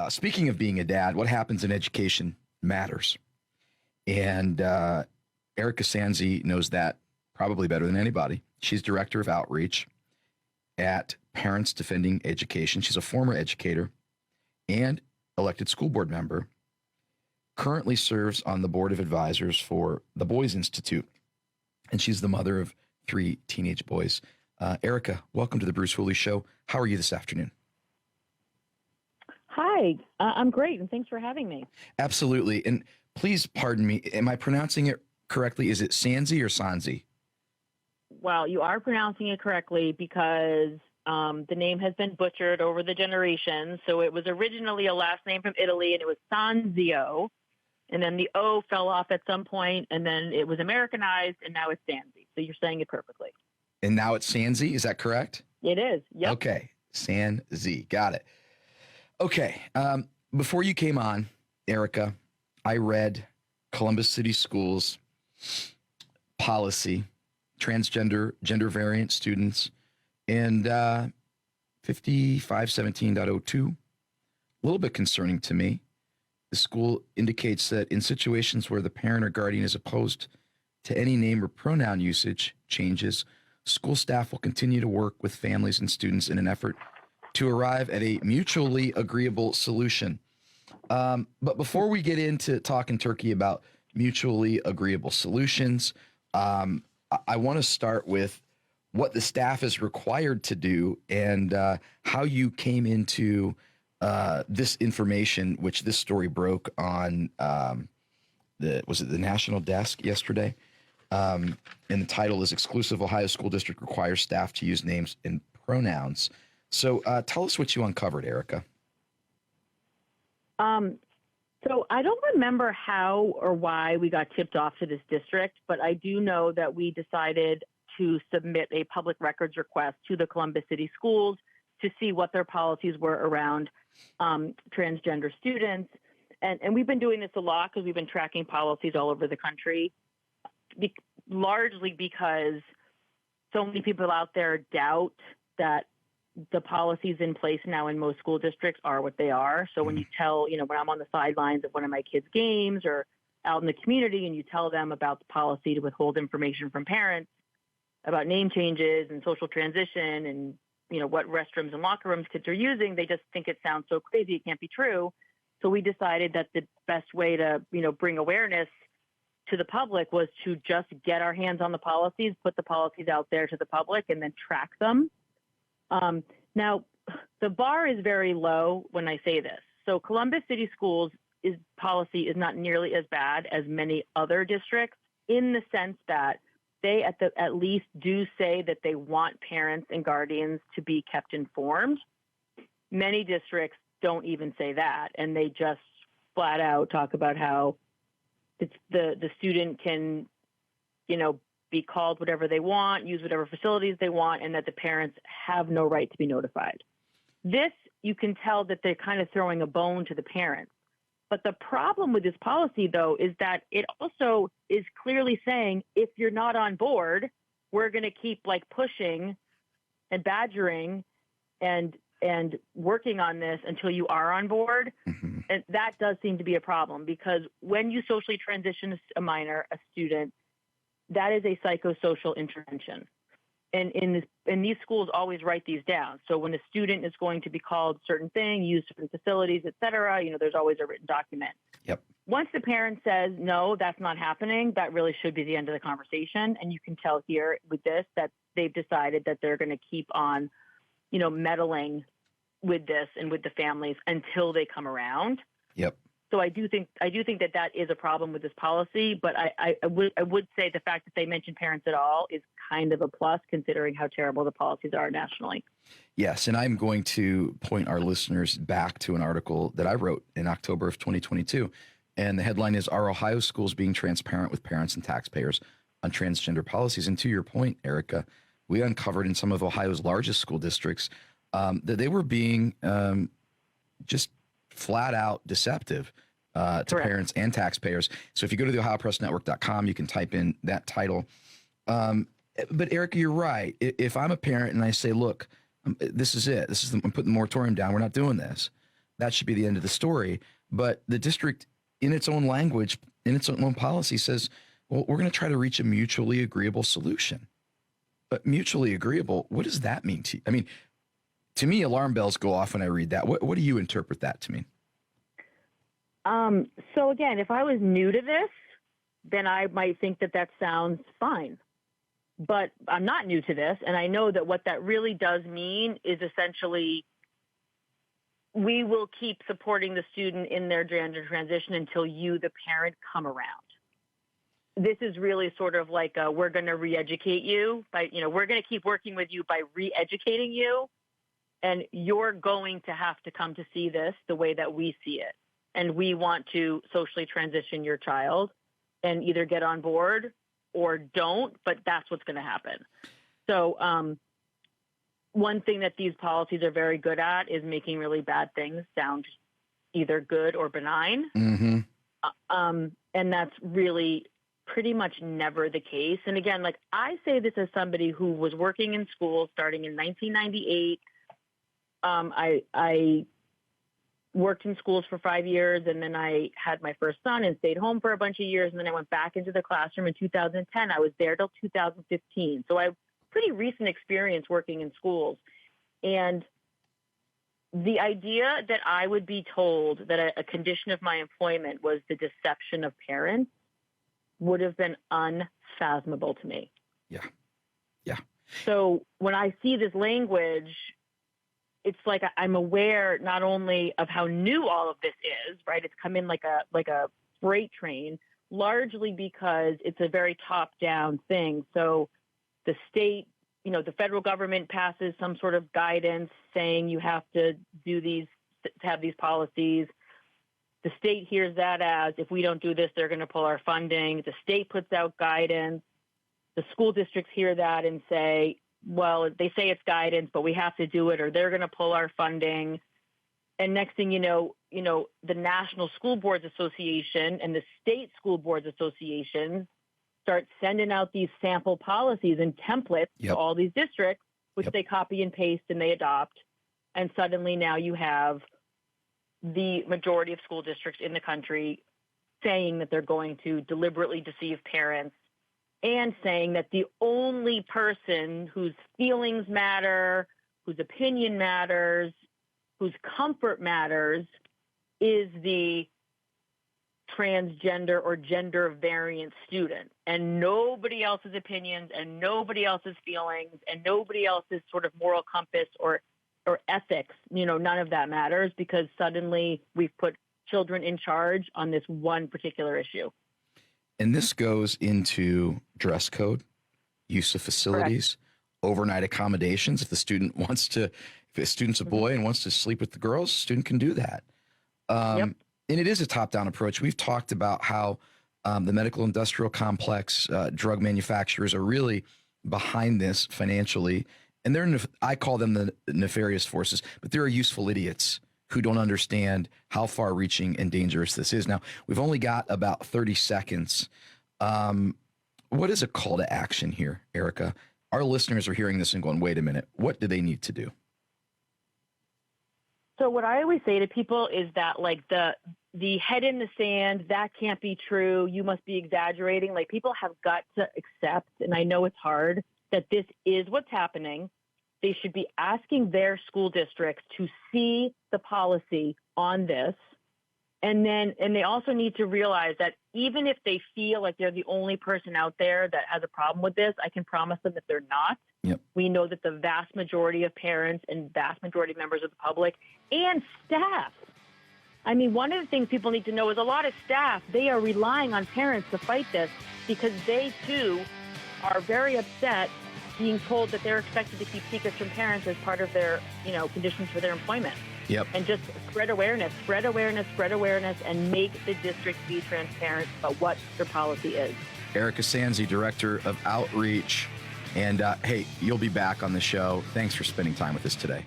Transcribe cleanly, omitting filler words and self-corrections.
Speaking of being a dad, what happens in education matters. And Erika Sanzi knows that probably better than anybody. She's director of outreach at Parents Defending Education. She's a former educator and elected school board member, currently serves on the board of advisors for the Boys Institute. And she's the mother of 3 teenage boys. Erika, welcome to the Bruce Hooley Show. How are you this afternoon? Hi, I'm great, and thanks for having me. Absolutely. And please pardon me, am I pronouncing it correctly? Is it Sanzi or Sanzi? Well, you are pronouncing it correctly because the name has been butchered over the generations. So it was originally a last name from Italy, and it was Sanzio. And then the O fell off at some point, and then it was Americanized, and now it's Sanzi. So you're saying it perfectly. And now it's Sanzi, is that correct? It is, yep. Okay, Sanzi, got it. Okay, before you came on, Erika, I read Columbus City Schools policy, transgender, gender variant students, and 5517.02, a little bit concerning to me. The school indicates that in situations where the parent or guardian is opposed to any name or pronoun usage changes, school staff will continue to work with families and students in an effort to arrive at a mutually agreeable solution. But before we get into talking turkey about mutually agreeable solutions, I want to start with what the staff is required to do and how you came into this information, which this story broke on the National Desk yesterday. And the title is Exclusive Ohio School District Requires Staff to Use Names and Pronouns. So tell us what you uncovered, Erika. So I don't remember how or why we got tipped off to this district, but I do know that we decided to submit a public records request to the Columbus City Schools to see what their policies were around transgender students. And we've been doing this a lot because we've been tracking policies all over the country, largely because so many people out there doubt that the policies in place now in most school districts are what they are. So when you tell, when I'm on the sidelines of one of my kids' games or out in the community and you tell them about the policy to withhold information from parents about name changes and social transition and, what restrooms and locker rooms kids are using, they just think it sounds so crazy. It can't be true. So we decided that the best way to, bring awareness to the public was to just get our hands on the policies, put the policies out there to the public, and then track them. Now, the bar is very low when I say this. So Columbus City Schools' policy is not nearly as bad as many other districts in the sense that they at least do say that they want parents and guardians to be kept informed. Many districts don't even say that, and they just flat out talk about how the student can, be called whatever they want, use whatever facilities they want, and that the parents have no right to be notified. This, you can tell that they're kind of throwing a bone to the parents. But the problem with this policy, though, is that it also is clearly saying, if you're not on board, we're going to keep pushing and badgering and working on this until you are on board. Mm-hmm. And that does seem to be a problem because when you socially transition a minor, a student, that is a psychosocial intervention. And these schools always write these down. So when a student is going to be called certain thing, use certain facilities, et cetera, there's always a written document. Yep. Once the parent says, no, that's not happening, that really should be the end of the conversation. And you can tell here with this that they've decided that they're going to keep on, meddling with this and with the families until they come around. Yep. So I do think that is a problem with this policy, but I would say the fact that they mention parents at all is kind of a plus considering how terrible the policies are nationally. Yes, and I'm going to point our listeners back to an article that I wrote in October of 2022, and the headline is, Are Ohio Schools Being Transparent with Parents and Taxpayers on Transgender Policies? And to your point, Erika, we uncovered in some of Ohio's largest school districts that they were being just flat out deceptive to parents and taxpayers. So if you go to the ohiopressnetwork.com, you can type in that title. But Erika, you're right. If I'm a parent and I say, look, this is it. I'm putting the moratorium down. We're not doing this. that should be the end of the story. But the district, in its own language, in its own policy, says, well, we're going to try to reach a mutually agreeable solution. But mutually agreeable, what does that mean to you? I mean, to me, alarm bells go off when I read that. What do you interpret that to mean? So again, if I was new to this, then I might think that sounds fine. But I'm not new to this, and I know that what that really does mean is essentially we will keep supporting the student in their gender transition until you, the parent, come around. This is really sort of like we're going to re-educate you by, we're going to keep working with you by re-educating you, and you're going to have to come to see this the way that we see it. And we want to socially transition your child and either get on board or don't, but that's what's going to happen. So one thing that these policies are very good at is making really bad things sound either good or benign. Mm-hmm. And that's really pretty much never the case. And again, like I say this as somebody who was working in school starting in 1998. I worked in schools for 5 years, and then I had my first son and stayed home for a bunch of years. And then I went back into the classroom in 2010. I was there till 2015. So I have pretty recent experience working in schools. And the idea that I would be told that a condition of my employment was the deception of parents would have been unfathomable to me. Yeah. Yeah. So when I see this language, it's like I'm aware not only of how new all of this is, right? It's come in like a freight train, largely because it's a very top-down thing. So the state, the federal government passes some sort of guidance saying you have to have these policies. The state hears that as, if we don't do this, they're going to pull our funding. The state puts out guidance. The school districts hear that and say, well, they say it's guidance, but we have to do it or they're going to pull our funding. And next thing you know, the National School Boards Association and the state school boards associations start sending out these sample policies and templates to all these districts, which they copy and paste and they adopt. And suddenly now you have the majority of school districts in the country saying that they're going to deliberately deceive parents and saying that the only person whose feelings matter, whose opinion matters, whose comfort matters is the transgender or gender variant student, and nobody else's opinions and nobody else's feelings and nobody else's sort of moral compass or ethics, none of that matters because suddenly we've put children in charge on this one particular issue. And this goes into dress code, use of facilities, overnight accommodations. If a student's a boy and wants to sleep with the girls, the student can do that. And it is a top-down approach. We've talked about how the medical industrial complex, drug manufacturers are really behind this financially. And I call them the nefarious forces, but there are useful idiots who don't understand how far-reaching and dangerous this is. Now, we've only got about 30 seconds. What is a call to action here, Erika? Our listeners are hearing this and going, wait a minute, what do they need to do? So what I always say to people is that like the head in the sand, that can't be true. You must be exaggerating. Like people have got to accept, and I know it's hard, that this is what's happening. They should be asking their school districts to see the policy on this. And they also need to realize that even if they feel like they're the only person out there that has a problem with this, I can promise them that they're not. Yep. We know that the vast majority of parents and vast majority of members of the public and staff. I mean, one of the things people need to know is a lot of staff, they are relying on parents to fight this because they too are very upset being told that they're expected to keep secrets from parents as part of their, conditions for their employment. Yep. And just spread awareness, and make the district be transparent about what their policy is. Erika Sanzi, Director of Outreach. And hey, you'll be back on the show. Thanks for spending time with us today.